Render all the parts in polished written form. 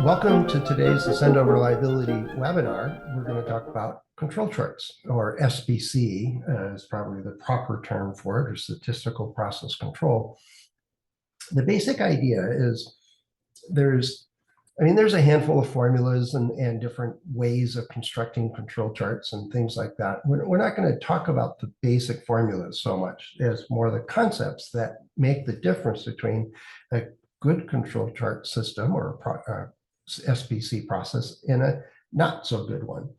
Welcome to today's Ascendo Reliability webinar. We're going to talk about control charts, or SPC is probably the proper term for it, or statistical process control. The basic idea is there's a handful of formulas and different ways of constructing control charts and things like that. We're not going to talk about the basic formulas so much as more the concepts that make the difference between a good control chart system or SPC process in a not so good one.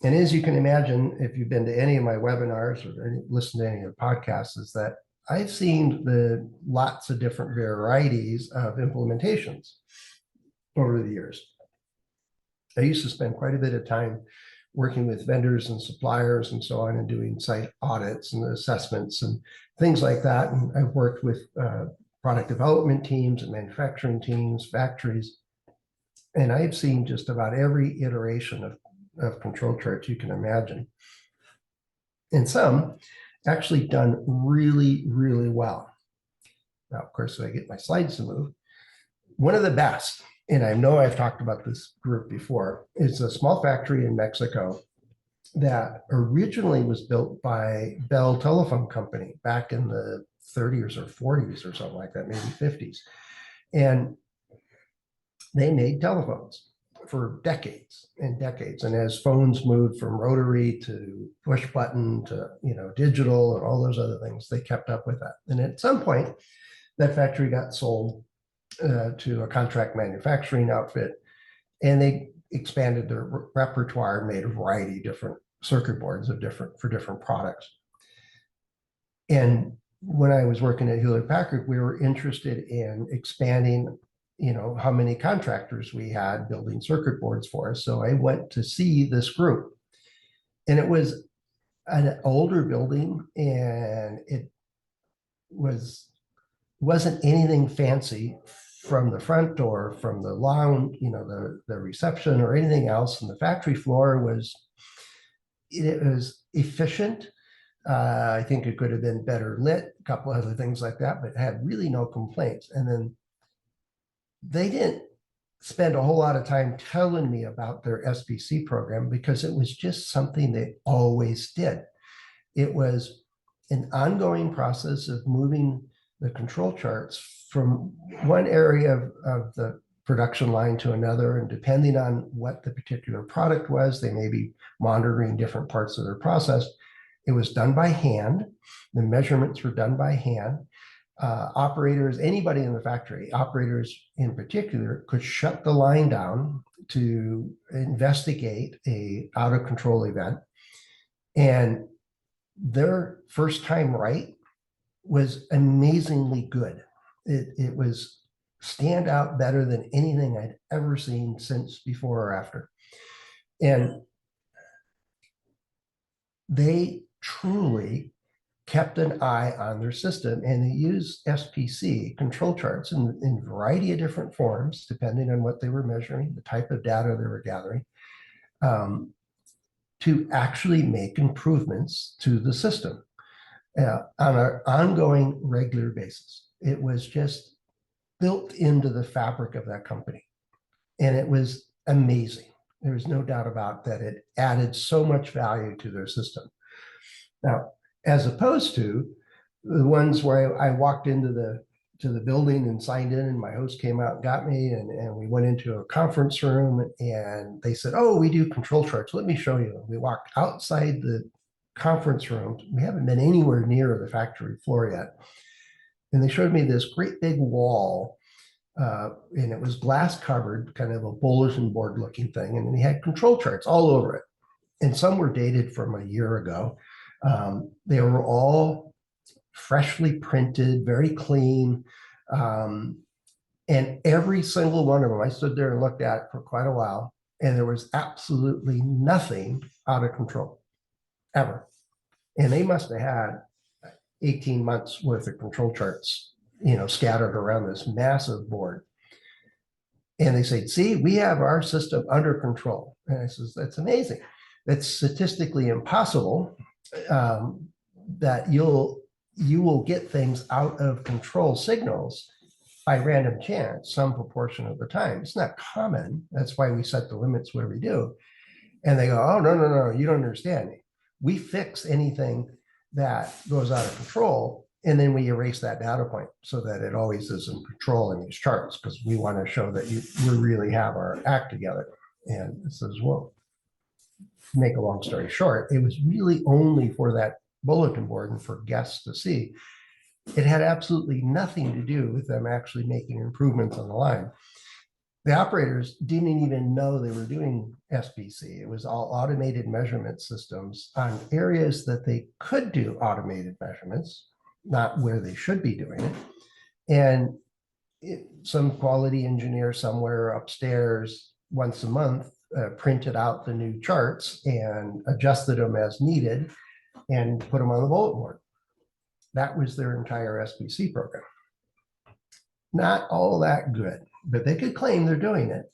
And as you can imagine, if you've been to any of my webinars or listened to any of the podcasts, is that I've seen the lots of different varieties of implementations over the years. I used to spend quite a bit of time working with vendors and suppliers and so on, and doing site audits and assessments and things like that. And I've worked with product development teams and manufacturing teams, factories, and I've seen just about every iteration of control charts you can imagine. And some actually done really, really well. Now, of course, if I get my slides to move, one of the best, and I know I've talked about this group before, is a small factory in Mexico that originally was built by Bell Telephone Company back in the 30s or 40s or something like that, maybe 50s. And they made telephones for decades and decades. And as phones moved from rotary to push button to digital and all those other things, they kept up with that. And at some point, that factory got sold to a contract manufacturing outfit, and they expanded their repertoire and made a variety of different circuit boards for different products. And when I was working at Hewlett Packard, we were interested in expanding how many contractors we had building circuit boards for us. So I went to see this group, and it was an older building, and it wasn't anything fancy from the front door, from the lounge, the reception or anything else. And the factory floor was efficient. I think it could have been better lit, a couple other things like that, but had really no complaints. And then they didn't spend a whole lot of time telling me about their SPC program, because it was just something they always did. It was an ongoing process of moving the control charts from one area of the production line to another. And depending on what the particular product was, they may be monitoring different parts of their process. It was done by hand. The measurements were done by hand. Operators, anybody in the factory, operators in particular, could shut the line down to investigate a out of control event. And their first time right was amazingly good. It was stand out better than anything I'd ever seen since, before or after. And they truly kept an eye on their system, and they used SPC control charts in a variety of different forms, depending on what they were measuring, the type of data they were gathering, to actually make improvements to the system on an ongoing, regular basis. It was just built into the fabric of that company, and it was amazing. There was no doubt about that. It added so much value to their system. Now, as opposed to the ones where I walked into the building and signed in, and my host came out and got me, and we went into a conference room, and they said, "Oh, we do control charts. Let me show you." We walked outside the conference room. We haven't been anywhere near the factory floor yet. And they showed me this great big wall, and it was glass covered, kind of a bulletin board looking thing. And they had control charts all over it. And some were dated from a year ago. They were all freshly printed, very clean. And every single one of them, I stood there and looked at it for quite a while, and there was absolutely nothing out of control, ever. And they must have had 18 months worth of control charts, scattered around this massive board. And they said, "See, we have our system under control." And I says, "That's amazing. That's statistically impossible that you'll you will get things out of control signals by random chance, some proportion of the time. It's not common. That's why we set the limits where we do. And they go, oh, no, no, no, you don't understand. We fix anything that goes out of control, and then we erase that data point so that it always is in control in these charts, because we want to show that we really have our act together. And it says, well, make a long story short, it was really only for that bulletin board and for guests to see. It had absolutely nothing to do with them actually making improvements on the line. The operators didn't even know they were doing SBC. It was all automated measurement systems on areas that they could do automated measurements, not where they should be doing it. And some quality engineer somewhere upstairs once a month printed out the new charts and adjusted them as needed and put them on the bulletin board. That was their entire SBC program. Not all that good, but they could claim they're doing it.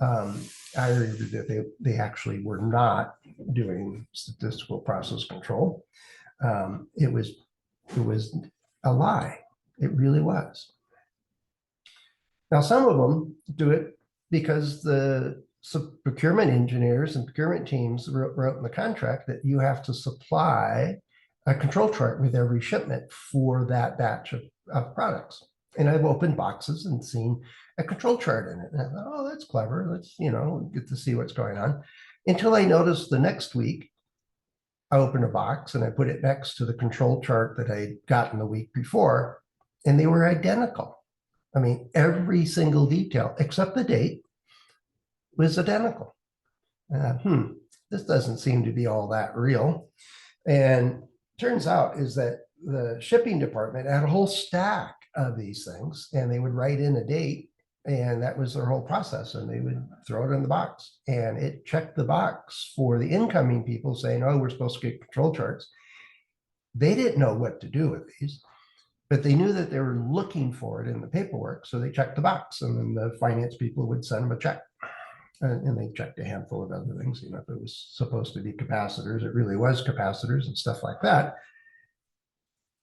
I argued that they actually were not doing statistical process control. It was a lie. It really was. Now, some of them do it because the procurement engineers and procurement teams wrote in the contract that you have to supply a control chart with every shipment for that batch of products. And I've opened boxes and seen a control chart in it. And I thought, oh, that's clever. Let's, get to see what's going on. Until I noticed the next week, I opened a box and I put it next to the control chart that I'd gotten the week before, and they were identical. I mean, every single detail except the date was identical. This doesn't seem to be all that real. And turns out is that the shipping department had a whole stack of these things, and they would write in a date, and that was their whole process, and they would throw it in the box, and it checked the box for the incoming people saying, oh, we're supposed to get control charts. They didn't know what to do with these, but they knew that they were looking for it in the paperwork, so they checked the box, and then the finance people would send them a check. And they checked a handful of other things. If it was supposed to be capacitors, it really was capacitors and stuff like that.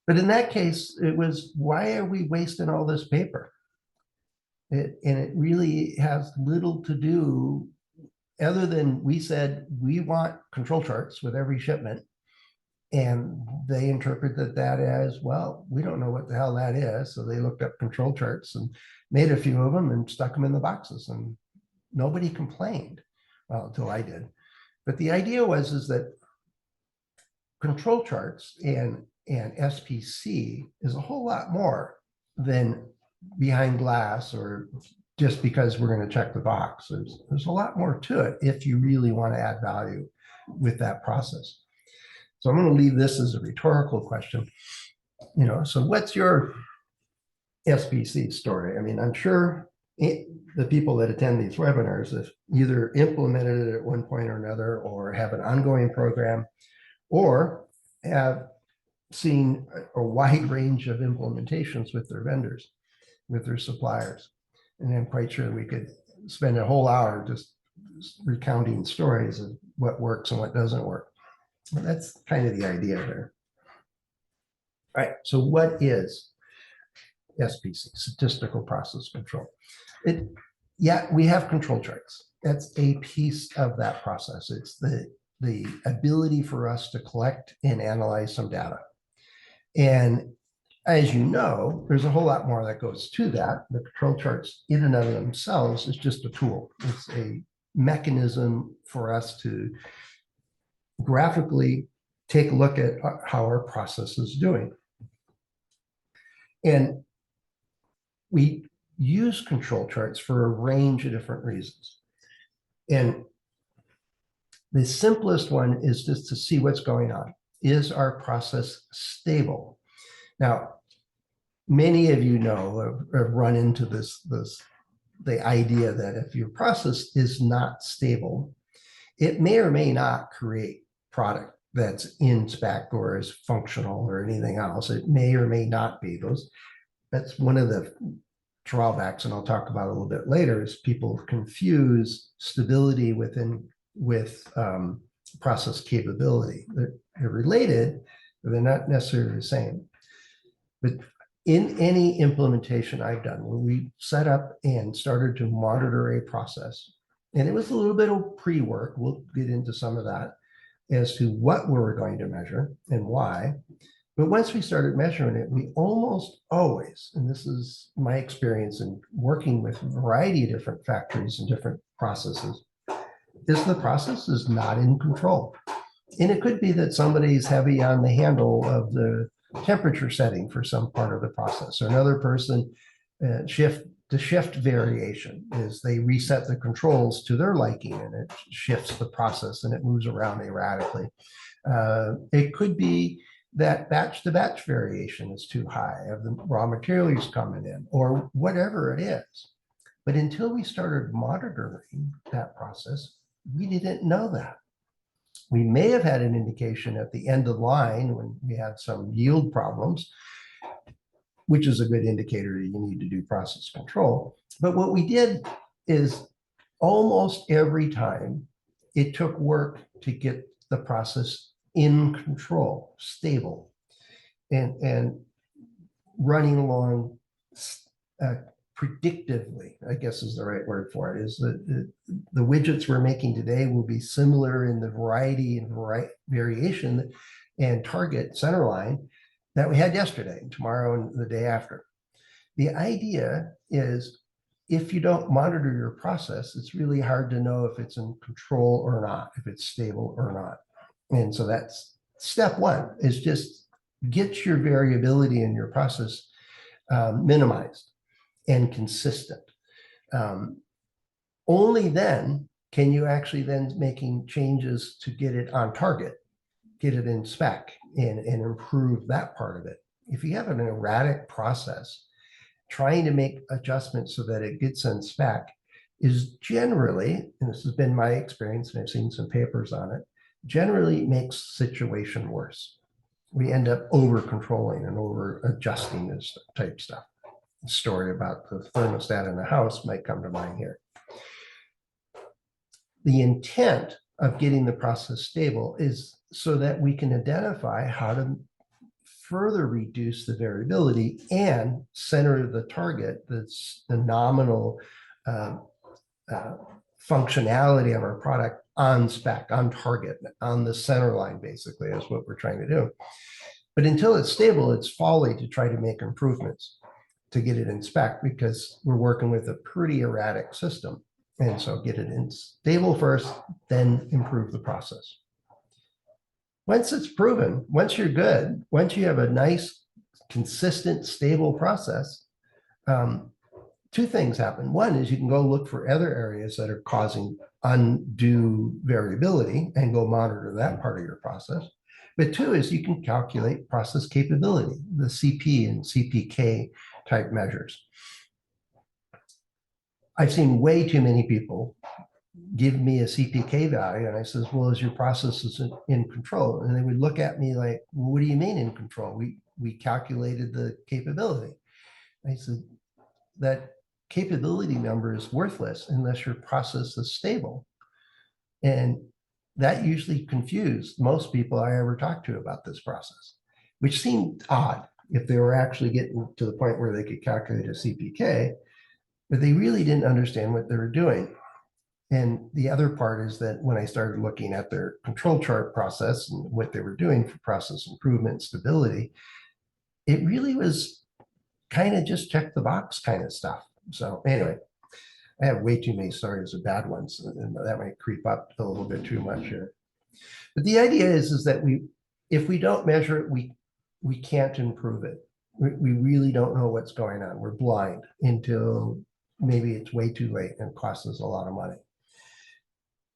But in that case, it was, why are we wasting all this paper? And it really has little to do, other than we said we want control charts with every shipment. And they interpreted that as, well, we don't know what the hell that is. So they looked up control charts and made a few of them and stuck them in the boxes. And nobody complained, well, until I did. But the idea is that control charts and SPC is a whole lot more than behind glass or just because we're going to check the box. There's a lot more to it if you really want to add value with that process. So I'm going to leave this as a rhetorical question. So what's your SPC story? I mean, I'm sure the people that attend these webinars have either implemented it at one point or another, or have an ongoing program, or have seen a wide range of implementations with their vendors, with their suppliers. And I'm quite sure we could spend a whole hour just recounting stories of what works and what doesn't work. But that's kind of the idea there. All right, so what is SPC, statistical process control? We have control charts. That's a piece of that process. It's the ability for us to collect and analyze some data. And as you know, there's a whole lot more that goes to that. The control charts in and of themselves is just a tool. It's a mechanism for us to graphically take a look at how our process is doing. And we use control charts for a range of different reasons. And the simplest one is just to see what's going on. Is our process stable? Now, many of you know, have run into the idea that if your process is not stable, it may or may not create product that's in spec or is functional or anything else. It may or may not be. That's one of the drawbacks, and I'll talk about a little bit later, is people confuse stability with process capability. They're related, They're not necessarily the same. But in any implementation I've done, when we set up and started to monitor a process, and it was a little bit of pre-work, we'll get into some of that, as to what we were going to measure and why. But once we started measuring it, we almost always, and this is my experience in working with a variety of different factories and different processes, is the process is not in control. And it could be that somebody's heavy on the handle of the temperature setting for some part of the process, or another person shift variation is they reset the controls to their liking and it shifts the process and it moves around erratically. It could be that batch to batch variation is too high of the raw materials coming in or whatever it is. But until we started monitoring that process, we didn't know that. We may have had an indication at the end of the line when we had some yield problems, which is a good indicator that you need to do process control. But what we did is almost every time it took work to get the process in control, stable, and running along predictively, I guess is the right word for it, is that the widgets we're making today will be similar in the variety and variation and target center line that we had yesterday, tomorrow, and the day after. The idea is if you don't monitor your process, it's really hard to know if it's in control or not, if it's stable or not. And so that's step one, is just get your variability in your process minimized and consistent. Only then can you actually then making changes to get it on target, get it in spec, and improve that part of it. If you have an erratic process, trying to make adjustments so that it gets in spec is generally, and this has been my experience, and I've seen some papers on it, generally makes situation worse. We end up over controlling and over adjusting this type stuff. The story about the thermostat in the house might come to mind here. The intent of getting the process stable is so that we can identify how to further reduce the variability and center the target, that's the nominal functionality of our product on spec, on target, on the center line, basically, is what we're trying to do. But until it's stable, it's folly to try to make improvements to get it in spec because we're working with a pretty erratic system. And so get it in stable first, then improve the process. Once it's proven, once you're good, once you have a nice, consistent, stable process, two things happen. One is you can go look for other areas that are causing undue variability and go monitor that part of your process. But two is you can calculate process capability, the CP and CPK type measures. I've seen way too many people give me a CPK value. And I says, well, is your process in control? And they would look at me like, well, what do you mean in control? We calculated the capability. I said, that capability number is worthless unless your process is stable. And that usually confused most people I ever talked to about this process, which seemed odd if they were actually getting to the point where they could calculate a CPK, but they really didn't understand what they were doing. And the other part is that when I started looking at their control chart process and what they were doing for process improvement and stability, it really was kind of just check the box kind of stuff. So anyway, I have way too many stories of bad ones, and that might creep up a little bit too much here. But the idea is that if we don't measure it, we can't improve it. We really don't know what's going on. We're blind until maybe it's way too late and costs us a lot of money.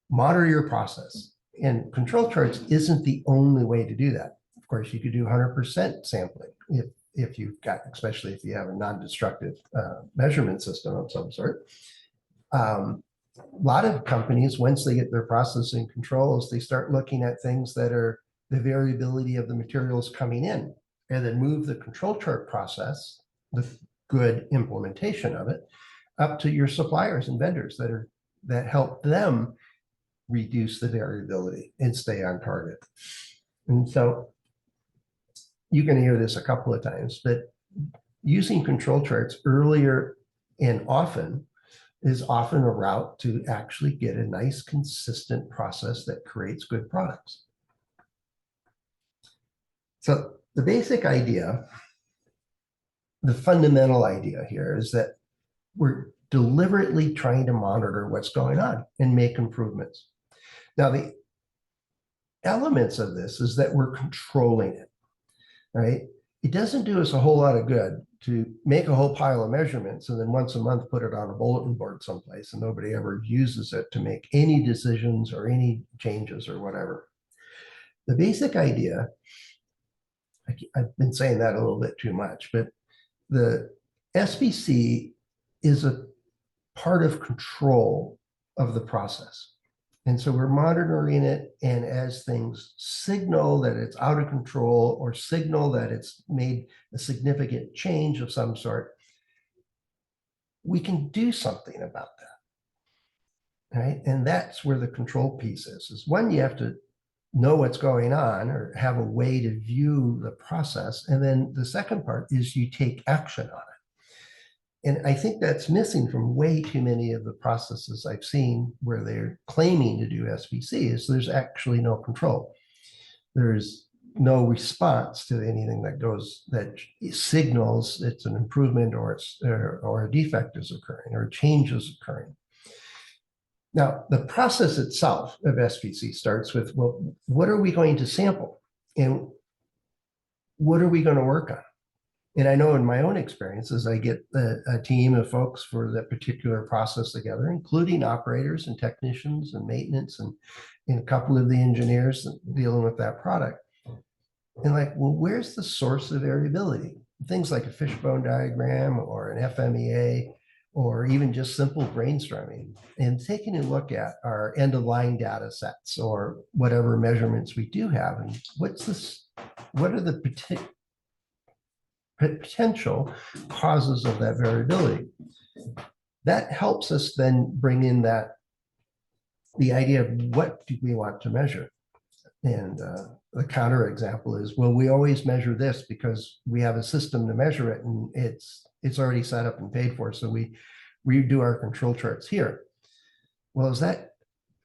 Monitor your process. And control charts isn't the only way to do that. Of course, you could do 100% sampling if you've got, especially if you have a non-destructive measurement system of some sort. A lot of companies, once they get their process in controls, they start looking at things that are the variability of the materials coming in, and then move the control chart process, the good implementation of it, up to your suppliers and vendors that help them reduce the variability and stay on target. And so you're going to hear this a couple of times, but using control charts earlier and often is often a route to actually get a nice, consistent process that creates good products. So the basic idea, the fundamental idea here is that we're deliberately trying to monitor what's going on and make improvements. Now, the elements of this is that we're controlling it, right? It doesn't do us a whole lot of good to make a whole pile of measurements and then once a month put it on a bulletin board someplace and nobody ever uses it to make any decisions or any changes or whatever. The basic idea, I've been saying that a little bit too much, but the SBC is a part of control of the process. And so we're monitoring it, and as things signal that it's out of control or signal that it's made a significant change of some sort, we can do something about that, right? And that's where the control piece is one, you have to know what's going on or have a way to view the process. And then the second part is you take action on it. And I think that's missing from way too many of the processes I've seen where they're claiming to do SBC is there's actually no control. There's no response to anything that goes that signals it's an improvement or a defect is occurring or a change is occurring. Now, the process itself of SBC starts with, well, what are we going to sample? And what are we going to work on? And I know in my own experiences, I get a team of folks for that particular process together, including operators and technicians and maintenance and a couple of the engineers dealing with that product. And like, well, where's the source of variability? Things like a fishbone diagram or an FMEA, or even just simple brainstorming and taking a look at our end of line data sets or whatever measurements we do have. And what are the potential causes of that variability? That helps us then bring in the idea of what do we want to measure. And the counter example is, well, we always measure this because we have a system to measure it and it's already set up and paid for. So we do our control charts here. Well, does that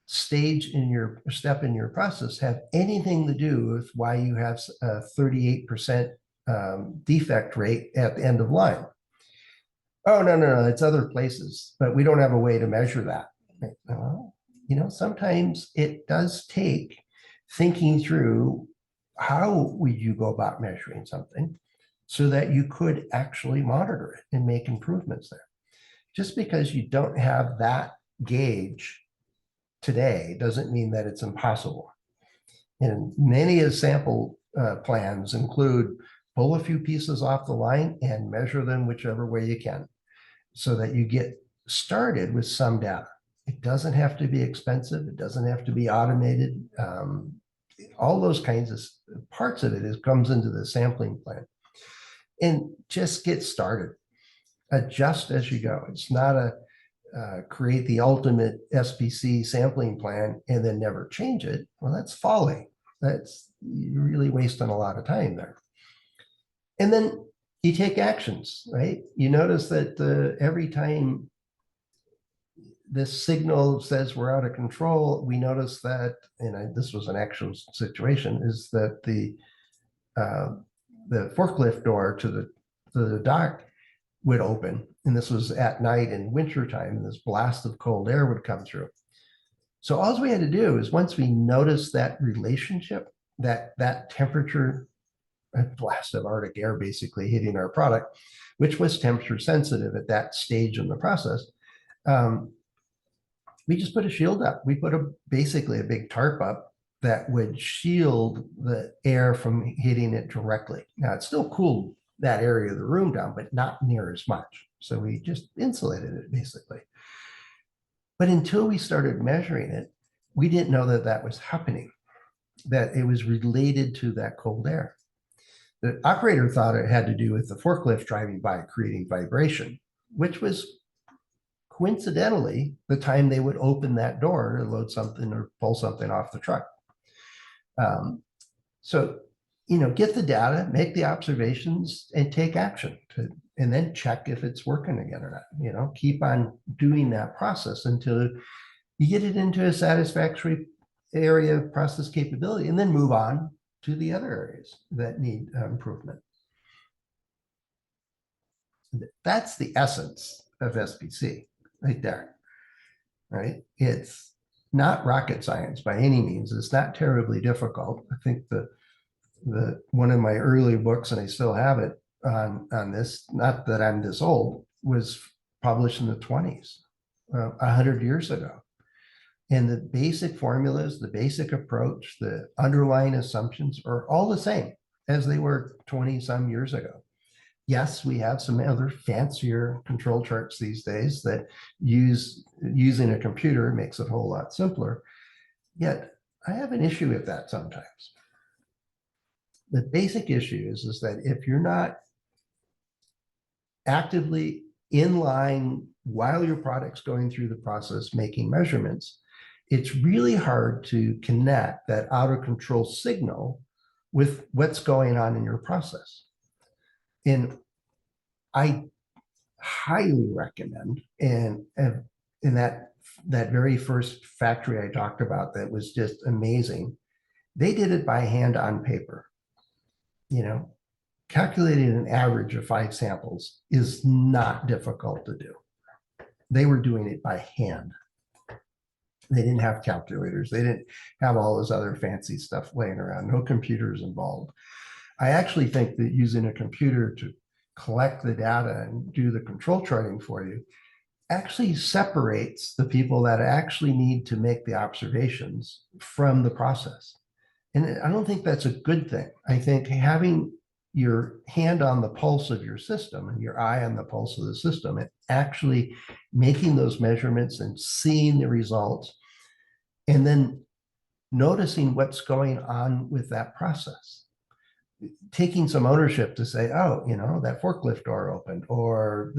stage in your step in your process have anything to do with why you have a 38% defect rate at the end of line? Oh, no, it's other places, but we don't have a way to measure that. Sometimes it does take thinking through how would you go about measuring something so that you could actually monitor it and make improvements there. Just because you don't have that gauge today doesn't mean that it's impossible. And many of the sample plans include pull a few pieces off the line and measure them whichever way you can so that you get started with some data. It doesn't have to be expensive. It doesn't have to be automated. All those kinds of parts of it comes into the sampling plan. And just get started. Adjust as you go. It's not create the ultimate SBC sampling plan and then never change it. Well, that's folly. You're really wasting a lot of time there. And then you take actions, right? You notice that every time this signal says we're out of control, we notice that, and this was an actual situation, is that the forklift door to the dock would open, and this was at night in wintertime, and this blast of cold air would come through. So all we had to do is once we noticed that relationship, that temperature, a blast of Arctic air basically hitting our product, which was temperature sensitive at that stage in the process, we just put a shield up. We put basically a big tarp up that would shield the air from hitting it directly. Now, it still cooled that area of the room down, but not near as much. So we just insulated it basically. But until we started measuring it, we didn't know that that was happening, that it was related to that cold air. The operator thought it had to do with the forklift driving by creating vibration, which was coincidentally the time they would open that door to load something or pull something off the truck. So get the data, make the observations, and take action and then check if it's working again or not. Keep on doing that process until you get it into a satisfactory area of process capability, and then move on to the other areas that need improvement. That's the essence of SPC right there, right? It's not rocket science by any means. It's not terribly difficult. I think the one of my early books, and I still have it on this, not that I'm this old, was published in the 20s, 100 years ago. And the basic formulas, the basic approach, the underlying assumptions are all the same as they were 20 some years ago. Yes, we have some other fancier control charts these days that using a computer makes it a whole lot simpler. Yet I have an issue with that sometimes. The basic issue is that if you're not actively in line while your product's going through the process making measurements, it's really hard to connect that out of control signal with what's going on in your process. And I highly recommend, and in that very first factory I talked about that was just amazing, they did it by hand on paper. Calculating an average of 5 samples is not difficult to do. They were doing it by hand. They didn't have calculators. They didn't have all this other fancy stuff laying around. No computers involved. I actually think that using a computer to collect the data and do the control charting for you actually separates the people that actually need to make the observations from the process. And I don't think that's a good thing. I think having your hand on the pulse of your system and your eye on the pulse of the system and actually making those measurements and seeing the results, and then noticing what's going on with that process. Taking some ownership to say, oh, that forklift door opened, or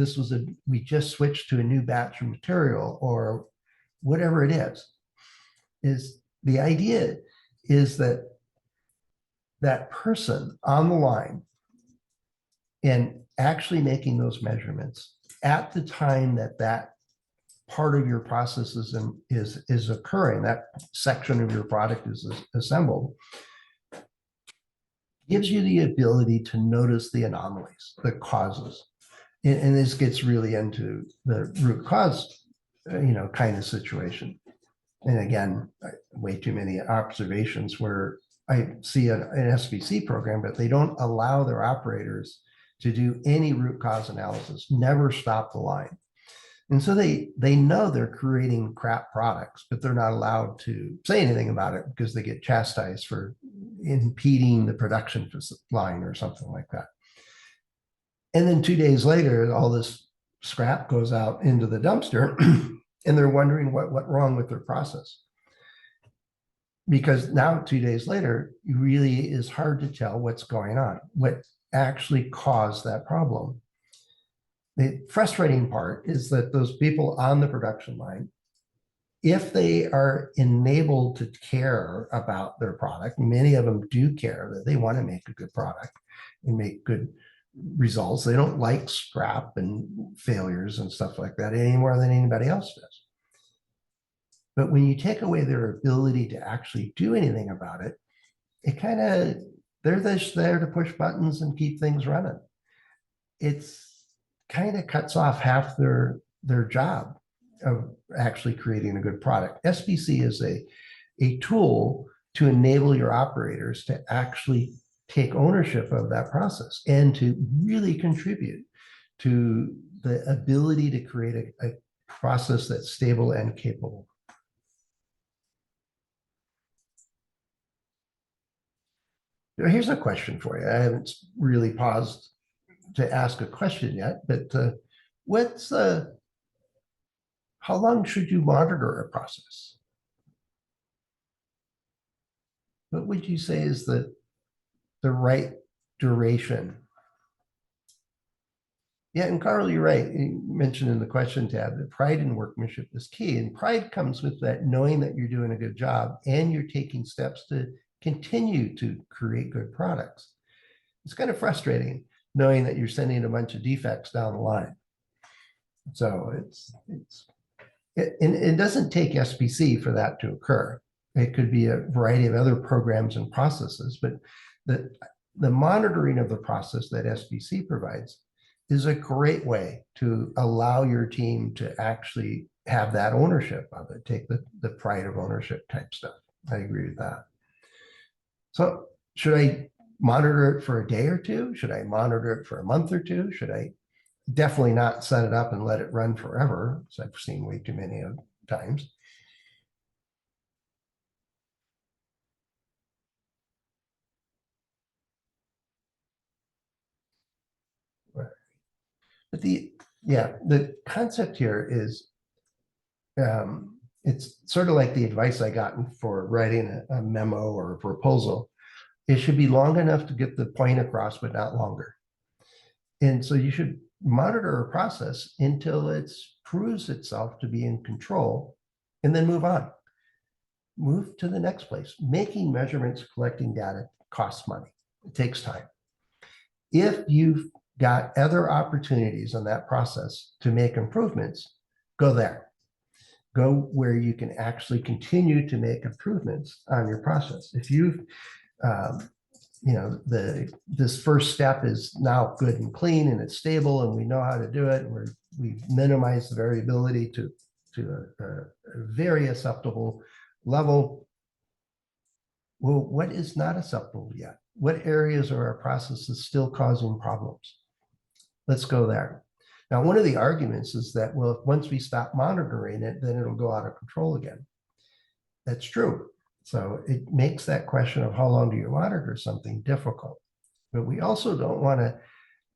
we just switched to a new batch of material, or whatever it is the idea is that person on the line and actually making those measurements at the time that part of your process is occurring, that section of your product is assembled, gives you the ability to notice the anomalies, the causes. And this gets really into the root cause, kind of situation. And again, way too many observations where I see an SPC program, but they don't allow their operators to do any root cause analysis, never stop the line. And so they know they're creating crap products, but they're not allowed to say anything about it because they get chastised for impeding the production line or something like that. And then 2 days later, all this scrap goes out into the dumpster and they're wondering what went wrong with their process. Because now 2 days later, it really is hard to tell what's going on, what actually caused that problem. The frustrating part is that those people on the production line, if they are enabled to care about their product, many of them do care that they want to make a good product and make good results. They don't like scrap and failures and stuff like that any more than anybody else does. But when you take away their ability to actually do anything about it, they're just there to push buttons and keep things running. It's kind of cuts off half their job of actually creating a good product. SPC is a tool to enable your operators to actually take ownership of that process and to really contribute to the ability to create a process that's stable and capable. Here's a question for you. I haven't really paused to ask a question yet, but how long should you monitor a process? What would you say is the right duration? Yeah, and Carl, you're right. You mentioned in the question tab that pride in workmanship is key. And pride comes with that knowing that you're doing a good job and you're taking steps to continue to create good products. It's kind of frustrating knowing that you're sending a bunch of defects down the line. So it doesn't take SPC for that to occur. It could be a variety of other programs and processes, but the monitoring of the process that SPC provides is a great way to allow your team to actually have that ownership of it, take the pride of ownership type stuff. I agree with that. So should I monitor it for a day or two? Should I monitor it for a month or two? Should I definitely not set it up and let it run forever, as I've seen way too many times? But the concept here is it's sort of like the advice I got for writing a memo or a proposal. It should be long enough to get the point across, but not longer. And so you should monitor a process until it proves itself to be in control, and then move on. Move to the next place. Making measurements, collecting data costs money. It takes time. If you've got other opportunities on that process to make improvements, go there. Go where you can actually continue to make improvements on your process. If you've this first step is now good and clean and it's stable and we know how to do it, and we've minimized the variability to a very acceptable level. Well, what is not acceptable yet? What areas are our processes still causing problems? Let's go there. Now, one of the arguments is that, well, once we stop monitoring it, then it'll go out of control again. That's true. So it makes that question of how long do you monitor something difficult. But we also don't want to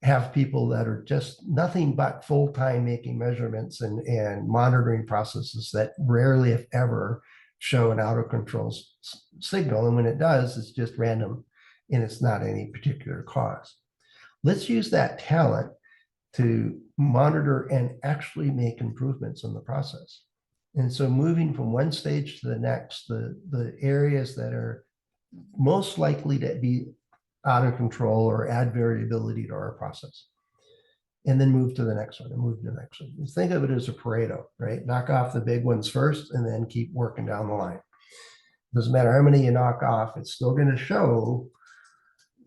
have people that are just nothing but full-time making measurements and monitoring processes that rarely, if ever, show an out of control signal. And when it does, it's just random and it's not any particular cause. Let's use that talent to monitor and actually make improvements in the process. And so moving from one stage to the next, the areas that are most likely to be out of control or add variability to our process, and then move to the next one and move to the next one. Think of it as a Pareto, right? Knock off the big ones first and then keep working down the line. Doesn't matter how many you knock off, it's still going to show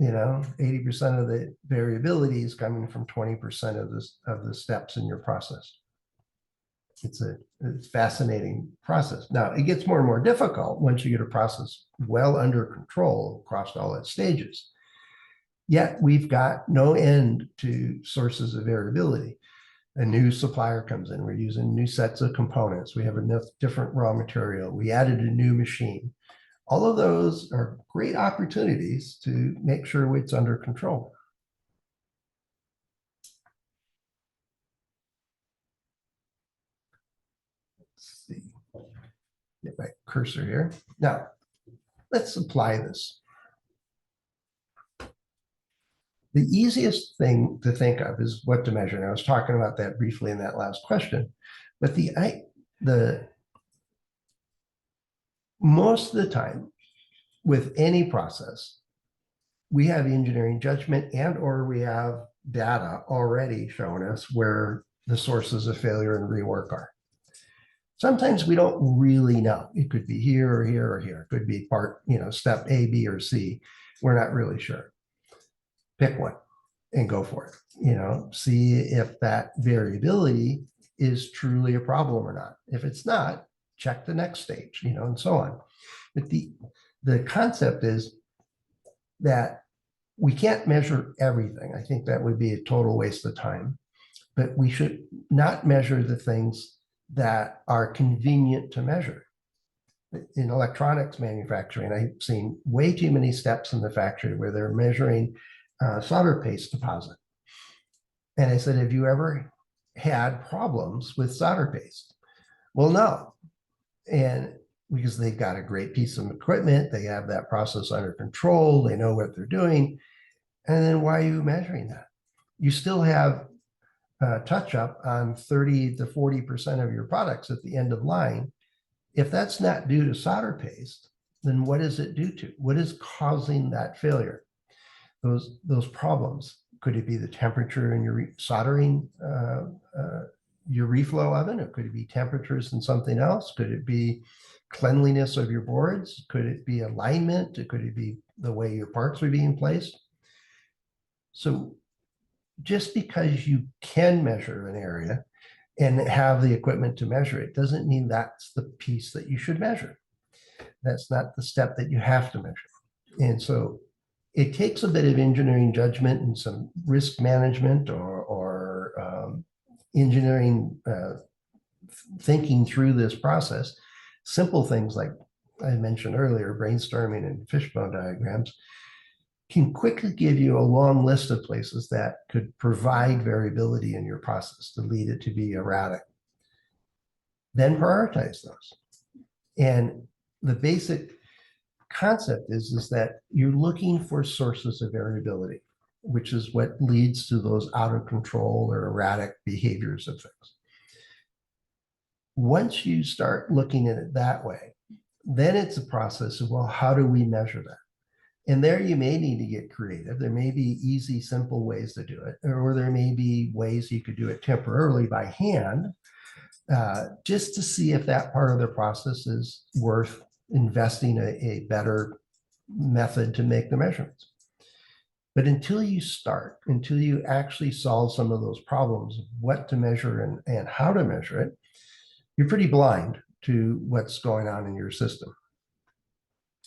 80% of the variability is coming from 20% of the steps in your process. It's a fascinating process. Now, it gets more and more difficult once you get a process well under control across all its stages. Yet we've got no end to sources of variability. A new supplier comes in, we're using new sets of components, we have enough different raw material, we added a new machine. All of those are great opportunities to make sure it's under control. Let's see, get my cursor here. Now, let's apply this. The easiest thing to think of is what to measure. And I was talking about that briefly in that last question, but most of the time with any process, we have engineering judgment and or we have data already showing us where the sources of failure and rework are. Sometimes we don't really know. It could be here or here or here. It could be part, step A, B, or C. We're not really sure. Pick one and go for it. See if that variability is truly a problem or not. If it's not, check the next stage, and so on. But the concept is that we can't measure everything. I think that would be a total waste of time, but we should not measure the things that are convenient to measure. In electronics manufacturing, I've seen way too many steps in the factory where they're measuring solder paste deposit. And I said, have you ever had problems with solder paste? Well, no. And because they've got a great piece of equipment, they have that process under control, they know what they're doing. And then why are you measuring that? You still have touch up on 30 to 40% of your products at the end of line. If that's not due to solder paste, then what does it do to? What is causing that failure? Those problems. Could it be the temperature in your soldering your reflow oven? Or could it be temperatures in something else? Could it be cleanliness of your boards? Could it be alignment? Could it be the way your parts are being placed? So just because you can measure an area and have the equipment to measure it doesn't mean that's the piece that you should measure. That's not the step that you have to measure. And so it takes a bit of engineering judgment and some risk management or engineering thinking through this process. Simple things like I mentioned earlier, brainstorming and fishbone diagrams can quickly give you a long list of places that could provide variability in your process to lead it to be erratic. Then prioritize those. And the basic concept is that you're looking for sources of variability, which is what leads to those out of control or erratic behaviors of things. Once you start looking at it that way, then it's a process of, well, how do we measure that? And there you may need to get creative. There may be easy, simple ways to do it, or there may be ways you could do it temporarily by hand, just to see if that part of the process is worth investing a better method to make the measurements. But until you start, until you actually solve some of those problems, what to measure and how to measure it, you're pretty blind to what's going on in your system.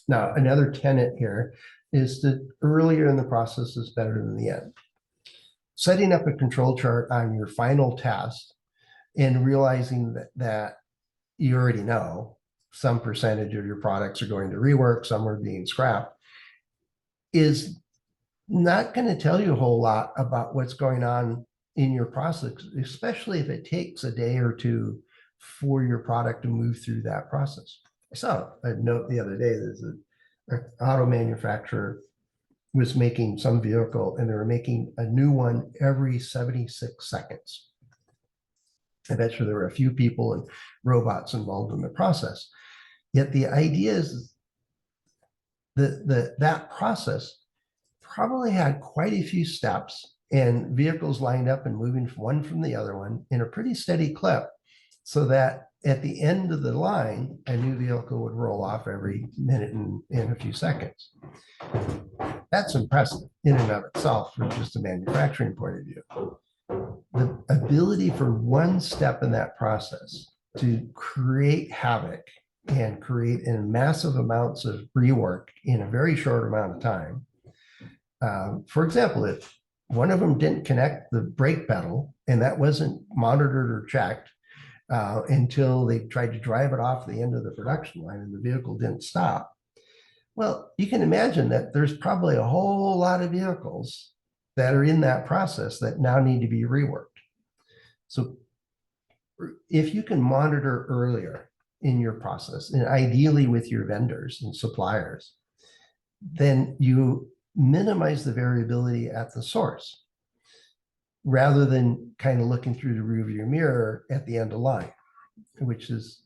Now, another tenet here is that earlier in the process is better than the end. Setting up a control chart on your final test and realizing that you already know some percentage of your products are going to rework, some are being scrapped, is not going to tell you a whole lot about what's going on in your process, especially if it takes a day or two for your product to move through that process. I saw a note the other day that an auto manufacturer was making some vehicle and they were making a new one every 76 seconds. I bet you there were a few people and robots involved in the process. Yet the idea is that process probably had quite a few steps and vehicles lined up and moving one from the other one in a pretty steady clip, so that at the end of the line, a new vehicle would roll off every minute and in a few seconds. That's impressive in and of itself from just a manufacturing point of view. The ability for one step in that process to create havoc and create in massive amounts of rework in a very short amount of time. For example, if one of them didn't connect the brake pedal and that wasn't monitored or checked until they tried to drive it off the end of the production line and the vehicle didn't stop, well, you can imagine that there's probably a whole lot of vehicles that are in that process that now need to be reworked. So if you can monitor earlier in your process, and ideally with your vendors and suppliers, then you minimize the variability at the source rather than kind of looking through the rearview mirror at the end of line, which is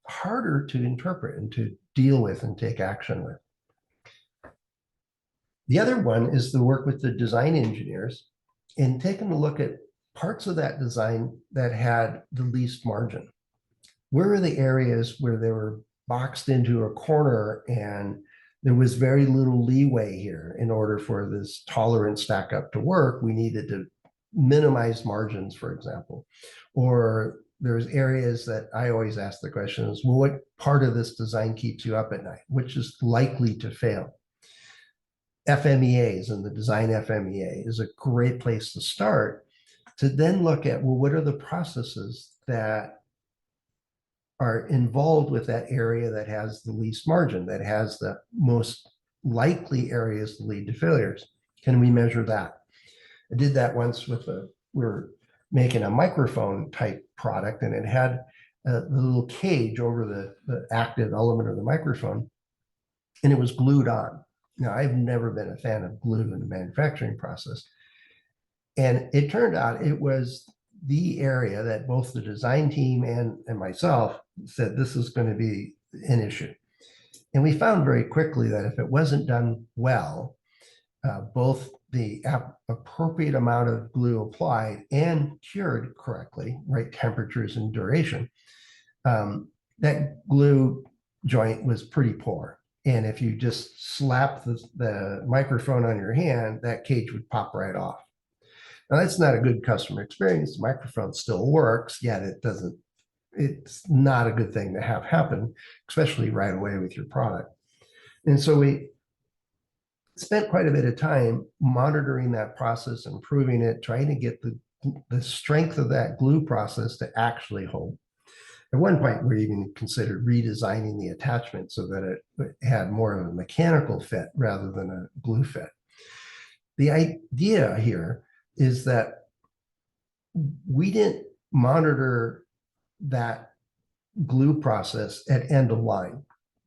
harder to interpret and to deal with and take action with. The other one is the work with the design engineers and taking a look at parts of that design that had the least margin. Where are the areas where they were boxed into a corner and there was very little leeway here in order for this tolerance stack up to work? We needed to minimize margins, for example. Or there's areas that I always ask the question is, well, what part of this design keeps you up at night? Which is likely to fail? FMEAs and the design FMEA is a great place to start to then look at, well, what are the processes that are involved with that area that has the least margin, that has the most likely areas to lead to failures? Can we measure that? I did that once with we were making a microphone type product, and it had the little cage over the active element of the microphone, and it was glued on. Now, I've never been a fan of glue in the manufacturing process. And it turned out it was the area that both the design team and myself said this is going to be an issue. And we found very quickly that if it wasn't done well, both the appropriate amount of glue applied and cured correctly, right temperatures and duration, that glue joint was pretty poor. And if you just slap the microphone on your hand, that cage would pop right off. Now, that's not a good customer experience. The microphone still works, yet it's not a good thing to have happen, especially right away with your product. And so we spent quite a bit of time monitoring that process, improving it, trying to get the strength of that glue process to actually hold. At one point, we even considered redesigning the attachment so that it had more of a mechanical fit rather than a glue fit. The idea here is that we didn't monitor that glue process at end of line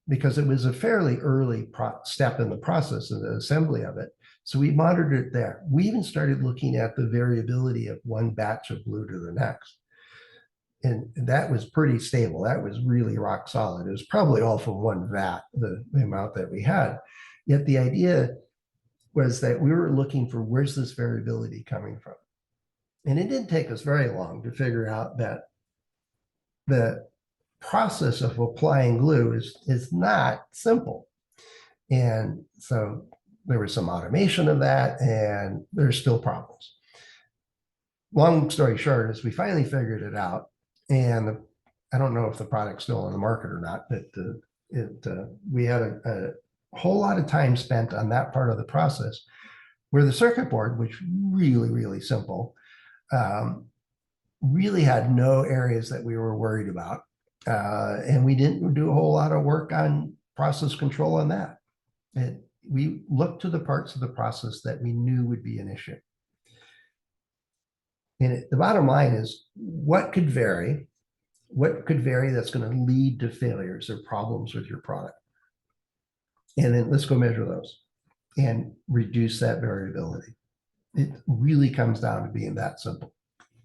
because it was a fairly early step in the process of the assembly of it. So we monitored it there. We even started looking at the variability of one batch of glue to the next. And that was pretty stable. That was really rock solid. It was probably all from one vat, the amount that we had. Yet the idea was that we were looking for where's this variability coming from? And it didn't take us very long to figure out that the process of applying glue is not simple. And so there was some automation of that, and there's still problems. Long story short is we finally figured it out. And I don't know if the product's still on the market or not, but we had a whole lot of time spent on that part of the process where the circuit board, which really, really simple, really had no areas that we were worried about. And we didn't do a whole lot of work on process control on that. We looked to the parts of the process that we knew would be an issue. And the bottom line is what could vary that's going to lead to failures or problems with your product. And then let's go measure those and reduce that variability. It really comes down to being that simple,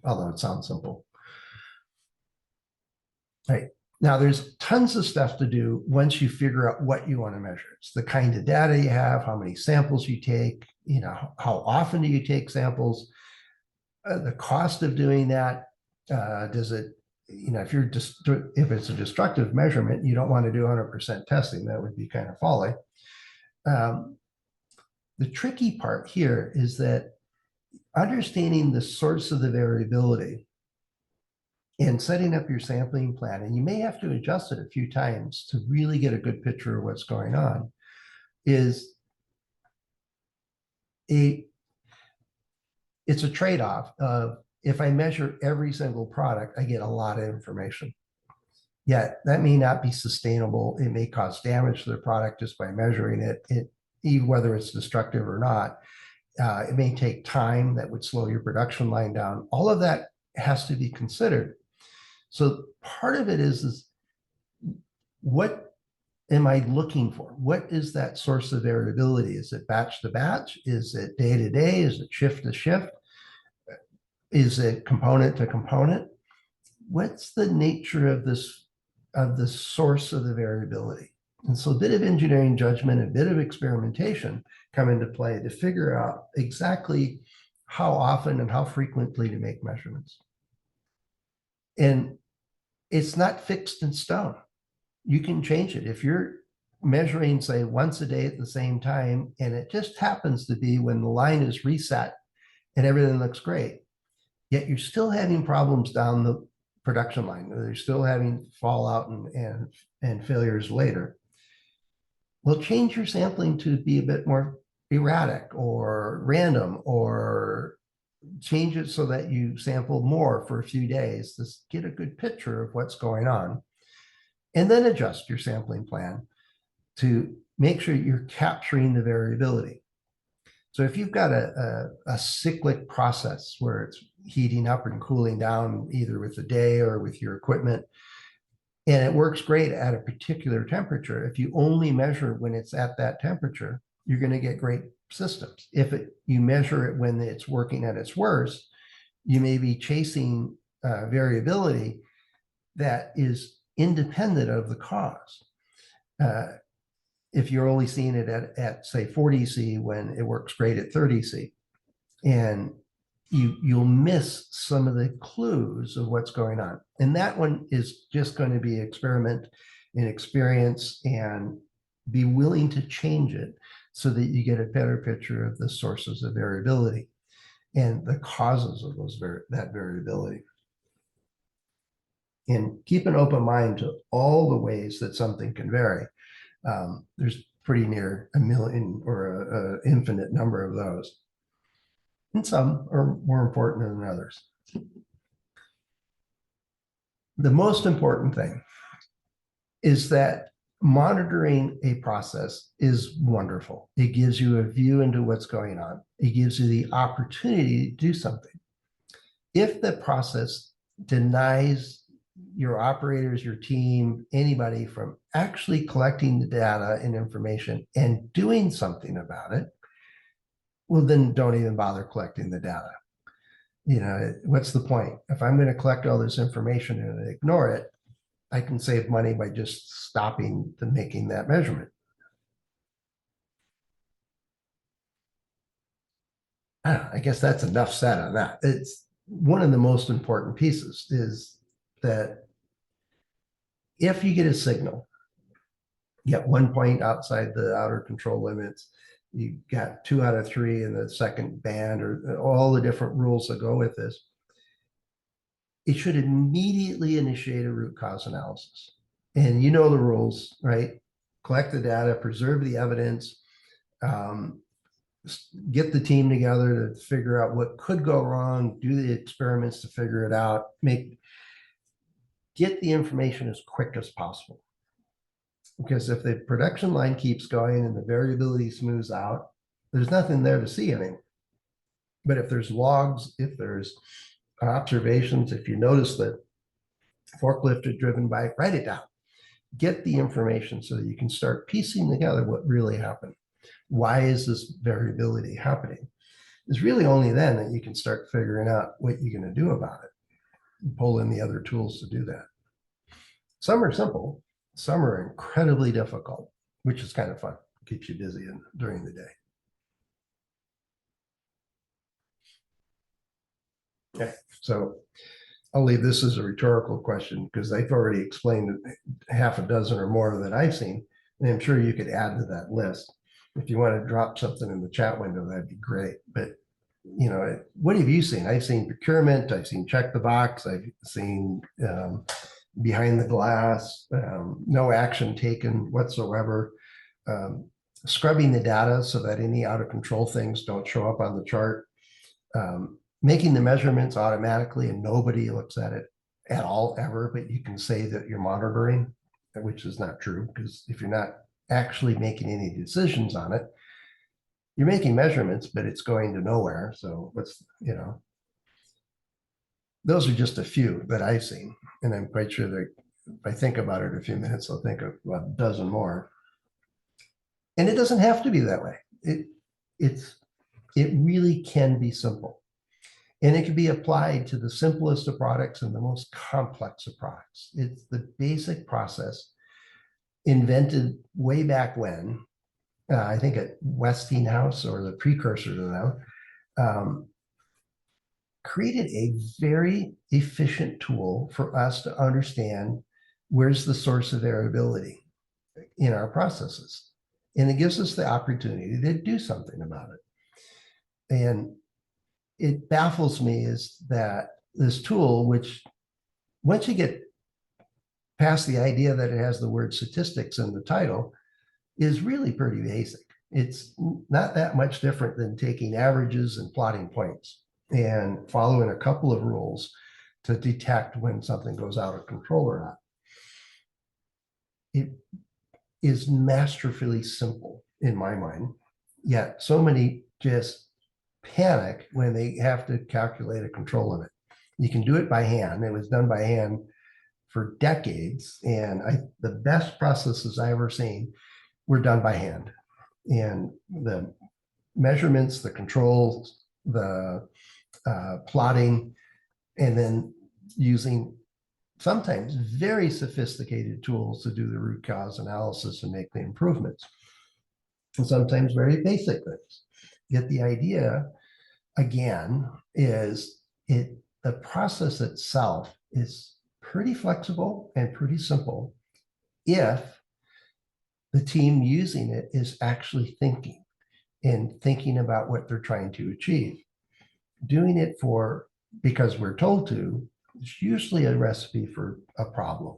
although it sounds simple. All right. Now, there's tons of stuff to do once you figure out what you want to measure. It's the kind of data you have, how many samples you take, how often do you take samples, the cost of doing that. Does it, if it's a destructive measurement, you don't want to do 100% testing. That would be kind of folly. The tricky part here is that understanding the source of the variability and setting up your sampling plan, and you may have to adjust it a few times to really get a good picture of what's going on, it's a trade-off of if I measure every single product, I get a lot of information. Yet that may not be sustainable. It may cause damage to the product just by measuring it, even whether it's destructive or not. It may take time that would slow your production line down. All of that has to be considered. So part of it is what am I looking for? What is that source of variability? Is it batch to batch? Is it day to day? Is it shift to shift? Is it component to component? What's the nature of the source of the variability? And so a bit of engineering judgment, a bit of experimentation come into play to figure out exactly how often and how frequently to make measurements. And it's not fixed in stone. You can change it. If you're measuring, say, once a day at the same time, and it just happens to be when the line is reset and everything looks great, yet you're still having problems down the production line. They're still having fallout and failures later. Well, change your sampling to be a bit more erratic or random, or change it so that you sample more for a few days to get a good picture of what's going on. And then adjust your sampling plan to make sure you're capturing the variability. So if you've got a cyclic process where it's heating up and cooling down either with the day or with your equipment, and it works great at a particular temperature, if you only measure when it's at that temperature, you're going to get great systems. If you measure it when it's working at its worst, you may be chasing variability that is independent of the cause. if you're only seeing it at say 40C when it works great at 30C. And you'll miss some of the clues of what's going on. And that one is just going to be experiment and experience and be willing to change it so that you get a better picture of the sources of variability and the causes of that variability. And keep an open mind to all the ways that something can vary. There's pretty near a million or an infinite number of those. And some are more important than others. The most important thing is that monitoring a process is wonderful. It gives you a view into what's going on. It gives you the opportunity to do something. If the process denies your operators, your team, anybody from actually collecting the data and information and doing something about it, well, then don't even bother collecting the data. What's the point? If I'm going to collect all this information and ignore it, I can save money by just stopping making that measurement. I guess that's enough said on that. It's one of the most important pieces is that if you get a signal, you get 1 point outside the outer control limits, you got 2 out of 3 in the second band, or all the different rules that go with this, it should immediately initiate a root cause analysis. And you know the rules, right? Collect the data, preserve the evidence, get the team together to figure out what could go wrong, do the experiments to figure it out, get the information as quick as possible. Because if the production line keeps going and the variability smooths out, there's nothing there to see anymore. But if there's logs, if there's observations, if you notice that forklift is driven by, write it down. Get the information so that you can start piecing together what really happened. Why is this variability happening? It's really only then that you can start figuring out what you're going to do about it and pull in the other tools to do that. Some are simple, some are incredibly difficult, which is kind of fun. Keeps you busy during the day. Okay, so I'll leave this as a rhetorical question because I've already explained half a dozen or more that I've seen, and I'm sure you could add to that list. If you want to drop something in the chat window, that'd be great. But what have you seen? I've seen procurement, I've seen check the box, I've seen behind the glass, no action taken whatsoever, scrubbing the data so that any out of control things don't show up on the chart, making the measurements automatically and nobody looks at it at all ever, but you can say that you're monitoring, which is not true, because if you're not actually making any decisions on it, you're making measurements, but it's going to nowhere. So those are just a few that I've seen. And I'm quite sure that if I think about it a few minutes, I'll think of a dozen more. And it doesn't have to be that way. It really can be simple. And it can be applied to the simplest of products and the most complex of products. It's the basic process invented way back when, I think at Westinghouse, or the precursor to them, created a very efficient tool for us to understand where's the source of variability in our processes. And it gives us the opportunity to do something about it. And it baffles me is that this tool, which once you get past the idea that it has the word statistics in the title, is really pretty basic. It's not that much different than taking averages and plotting points and following a couple of rules to detect when something goes out of control or not. It is masterfully simple in my mind, yet so many just panic when they have to calculate a control limit. You can do it by hand. It was done by hand for decades, and the best processes I ever seen were done by hand. And the measurements, the controls, the plotting, and then using sometimes very sophisticated tools to do the root cause analysis and make the improvements. and sometimes very basic things. Yet the idea, again, is the process itself is pretty flexible and pretty simple if the team using it is actually thinking and thinking about what they're trying to achieve. Doing it for because we're told to is usually a recipe for a problem.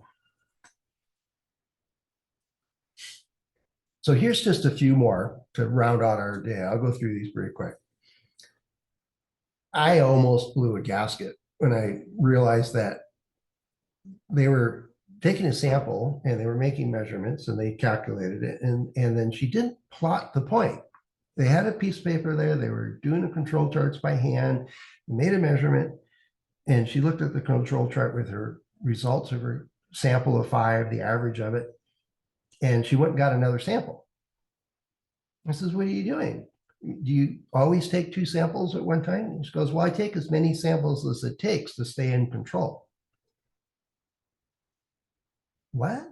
So here's just a few more to round out our day. I'll go through these pretty quick. I almost blew a gasket when I realized that they were taking a sample and they were making measurements and they calculated it. And then she didn't plot the point. They had a piece of paper there. They were doing the control charts by hand, made a measurement, and she looked at the control chart with her results of her sample of 5, the average of it, and she went and got another sample. I says, what are you doing? Do you always take 2 samples at one time? And she goes, well, I take as many samples as it takes to stay in control. What?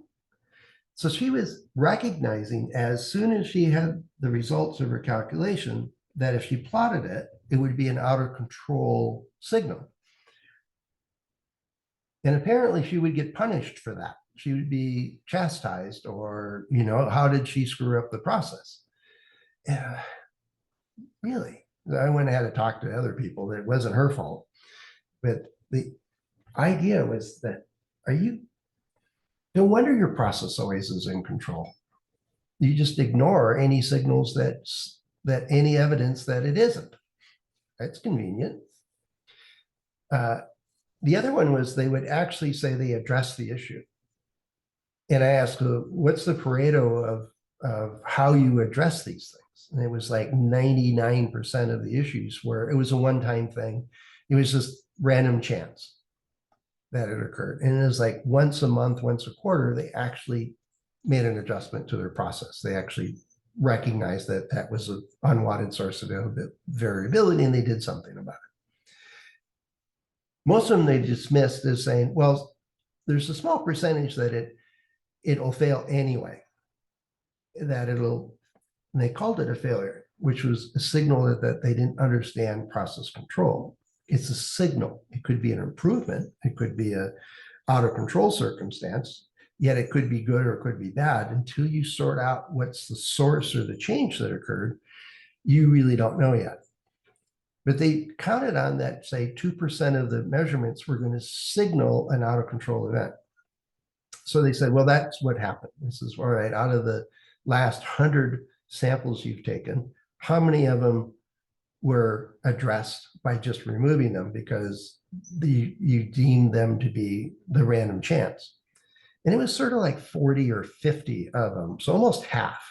So she was recognizing as soon as she had the results of her calculation that if she plotted it, it would be an out of control signal. And apparently she would get punished for that. She would be chastised or, how did she screw up the process? Really? I went and had to talk to other people that it wasn't her fault. But the idea was that, no wonder your process always is in control. You just ignore any signals that any evidence that it isn't. That's convenient. The other one was they would actually say they address the issue. And I asked, what's the Pareto of how you address these things? And it was like 99% of the issues where it was a one-time thing. It was just random chance that it occurred. And it was like once a month, once a quarter, they actually made an adjustment to their process. They actually recognized that that was an unwanted source of variability and they did something about it. Most of them they dismissed as saying, well, there's a small percentage that it'll fail anyway, they called it a failure, which was a signal that they didn't understand process control. It's a signal. It could be an improvement. It could be a out of control circumstance, yet it could be good or it could be bad. Until you sort out what's the source or the change that occurred, you really don't know yet. But they counted on that, say 2% of the measurements were going to signal an out of control event. So they said, well, that's what happened. This is all right. Out of the last 100 samples you've taken, how many of them were addressed by just removing them because you deemed them to be the random chance? And it was sort of like 40 or 50 of them, so almost half.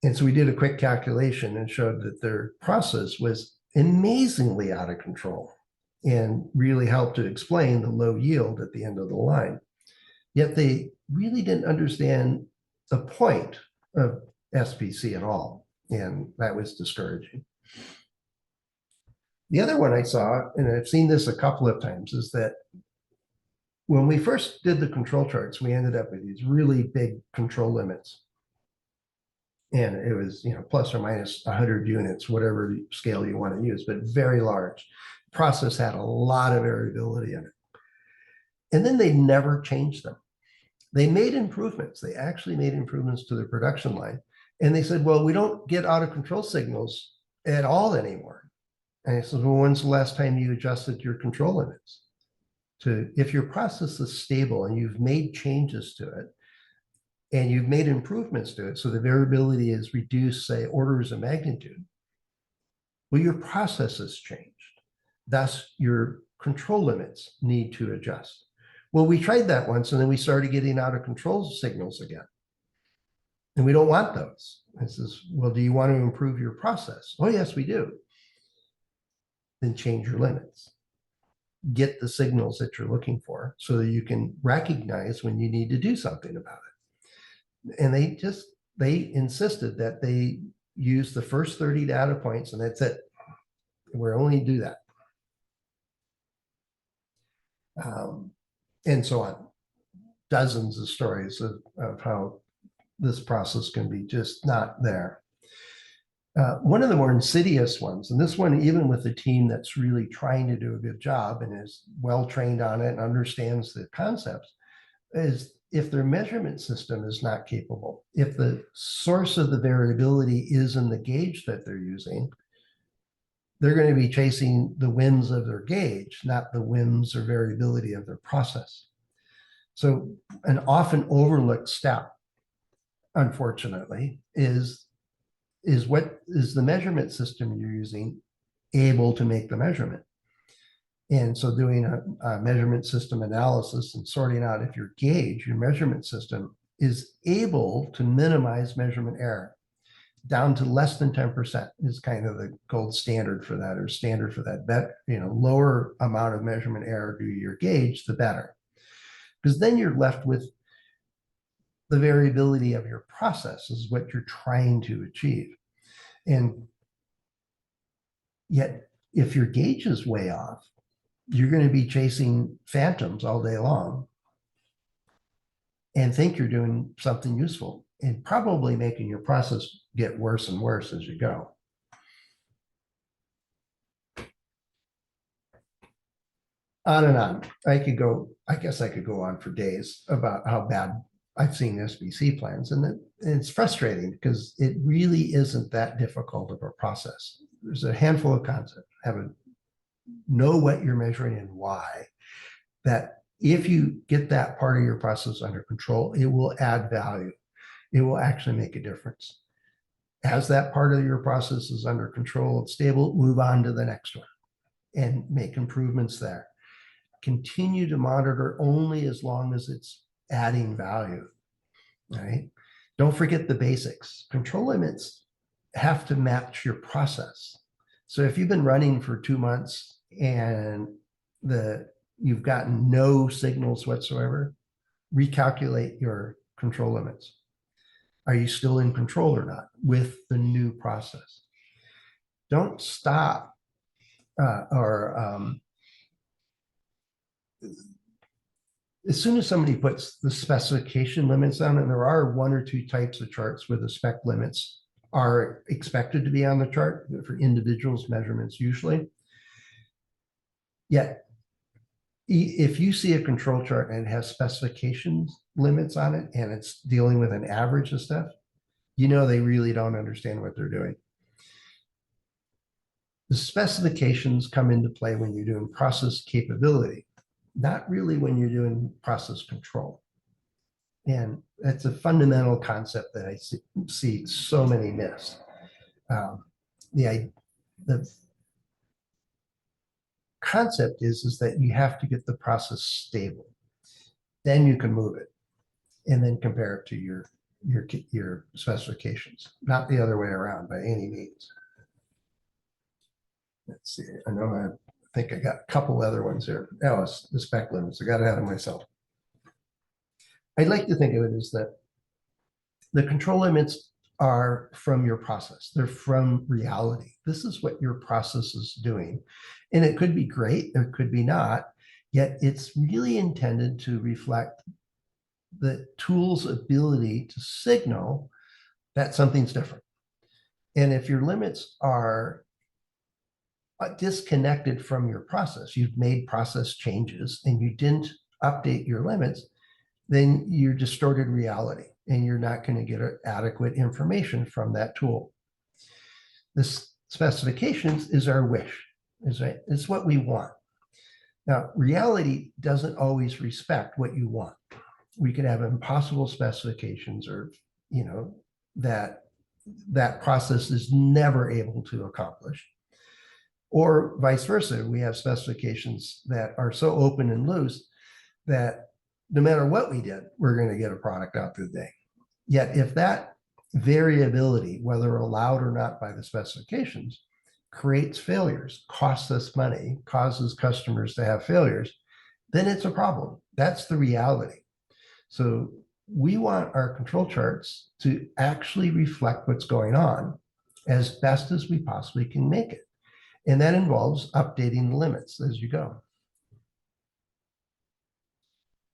And so we did a quick calculation and showed that their process was amazingly out of control and really helped to explain the low yield at the end of the line. Yet they really didn't understand the point of SPC at all. And that was discouraging. The other one I saw, and I've seen this a couple of times, is that when we first did the control charts, we ended up with these really big control limits. And it was, plus or minus 100 units, whatever scale you want to use, but very large. Process had a lot of variability in it. And then they never changed them. They made improvements. They actually made improvements to the production line. And they said, well, we don't get out of control signals at all anymore. And I said, well, when's the last time you adjusted your control limits? If your process is stable and you've made changes to it, and you've made improvements to it, so the variability is reduced, say, orders of magnitude, well, your process has changed. Thus, your control limits need to adjust. Well, we tried that once, and then we started getting out of control signals again. And we don't want those. It says, well, do you want to improve your process? Oh, yes, we do. Then change your limits. Get the signals that you're looking for so that you can recognize when you need to do something about it. And they insisted that they use the first 30 data points and that's it. We're only do that. And so on. Dozens of stories of how this process can be just not there. One of the more insidious ones, and this one, even with a team that's really trying to do a good job and is well trained on it and understands the concepts, is if their measurement system is not capable, if the source of the variability is in the gauge that they're using, they're going to be chasing the whims of their gauge, not the whims or variability of their process. So an often overlooked step, unfortunately, is what is the measurement system you're using able to make the measurement? And so doing a measurement system analysis and sorting out if your gauge, your measurement system, is able to minimize measurement error down to less than 10% is kind of the gold standard for that, or standard for that. Lower amount of measurement error due to your gauge, the better. Because then you're left with the variability of your process is what you're trying to achieve. And yet, if your gauge is way off, you're going to be chasing phantoms all day long and think you're doing something useful and probably making your process get worse and worse as you go. On and on. I guess I could go on for days about how bad I've seen SBC plans, and it's frustrating because it really isn't that difficult of a process. There's a handful of concepts. Know what you're measuring and why. That if you get that part of your process under control, it will add value. It will actually make a difference. As that part of your process is under control, it's stable, move on to the next one and make improvements there. Continue to monitor only as long as it's adding value, right? Don't forget the basics. Control limits have to match your process. So if you've been running for 2 months and you've gotten no signals whatsoever, recalculate your control limits. Are you still in control or not with the new process? Don't stop as soon as somebody puts the specification limits on, and there are 1 or 2 types of charts where the spec limits are expected to be on the chart for individuals measurements usually. Yet, if you see a control chart and it has specifications limits on it and it's dealing with an average of stuff, they really don't understand what they're doing. The specifications come into play when you're doing process capability, not really when you're doing process control. And that's a fundamental concept that I see so many miss. The concept is that you have to get the process stable. Then you can move it and then compare it to your specifications, not the other way around by any means. Let's see. I think I got a couple other ones here. Oh, it's the spec limits. I got ahead of myself. I'd like to think of it as that the control limits are from your process. They're from reality. This is what your process is doing. And it could be great, it could be not, yet it's really intended to reflect the tool's ability to signal that something's different. And if your limits are disconnected from your process, you've made process changes and you didn't update your limits, then you're distorted reality and you're not going to get adequate information from that tool. The specifications is our wish, it's what we want. Now, reality doesn't always respect what you want. We could have impossible specifications, or that process is never able to accomplish. Or vice versa, we have specifications that are so open and loose that no matter what we did, we're going to get a product out the day. Yet if that variability, whether allowed or not by the specifications, creates failures, costs us money, causes customers to have failures, then it's a problem. That's the reality. So we want our control charts to actually reflect what's going on as best as we possibly can make it. And that involves updating the limits as you go.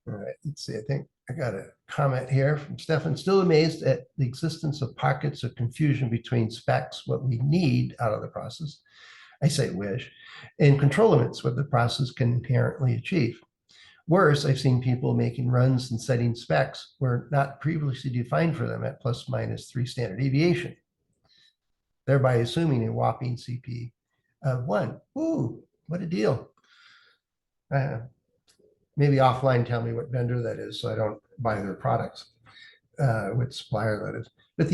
All right, let's see, I think I got a comment here from Stefan. Still amazed at the existence of pockets of confusion between specs, what we need out of the process. I say wish, and control limits, what the process can inherently achieve. Worse, I've seen people making runs and setting specs were not previously defined for them at plus minus 3 standard deviation, thereby assuming a whopping CP of 1. Ooh, what a deal. Maybe offline tell me what vendor that is so I don't buy their products, what supplier that is. But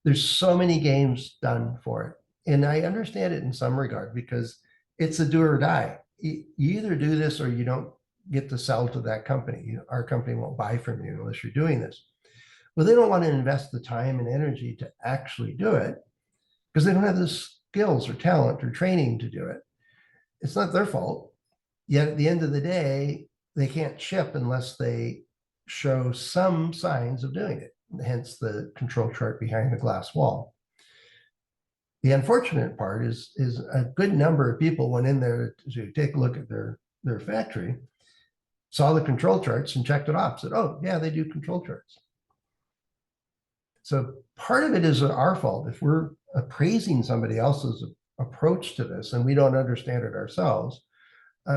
there's so many games done for it. And I understand it in some regard because it's a do or die. You either do this or you don't get to sell to that company. Our company won't buy from you unless you're doing this. Well, they don't want to invest the time and energy to actually do it because they don't have the skills or talent or training to do it. It's not their fault. Yet at the end of the day, they can't ship unless they show some signs of doing it, hence the control chart behind the glass wall. The unfortunate part is a good number of people went in there to take a look at their factory, saw the control charts and checked it off, said, oh, yeah, they do control charts. So part of it is our fault. If we're appraising somebody else's approach to this and we don't understand it ourselves,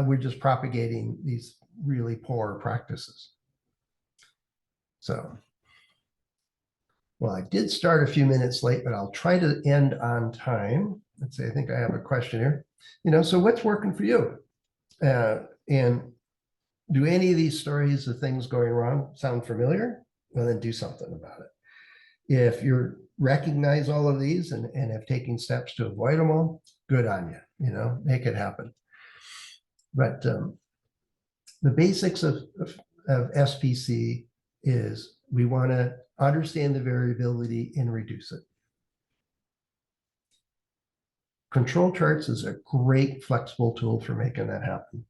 we're just propagating these really poor practices. So, well, I did start a few minutes late, but I'll try to end on time. Let's see, I think I have a question here. So what's working for you? And do any of these stories of things going wrong sound familiar? Well, then do something about it. If you recognize all of these and have taken steps to avoid them all, good on you, make it happen. But the basics of SPC is we want to understand the variability and reduce it. Control charts is a great flexible tool for making that happen.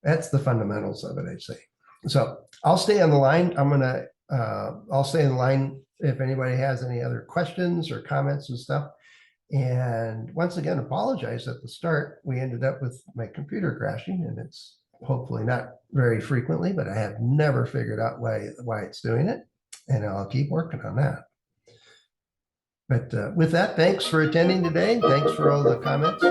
That's the fundamentals of it, I'd say. So I'll stay on the line. I'll stay in the line if anybody has any other questions or comments and stuff. And once again, apologize at the start. We ended up with my computer crashing, and it's hopefully not very frequently, but I have never figured out why it's doing it. And I'll keep working on that. But with that, thanks for attending today. Thanks for all the comments.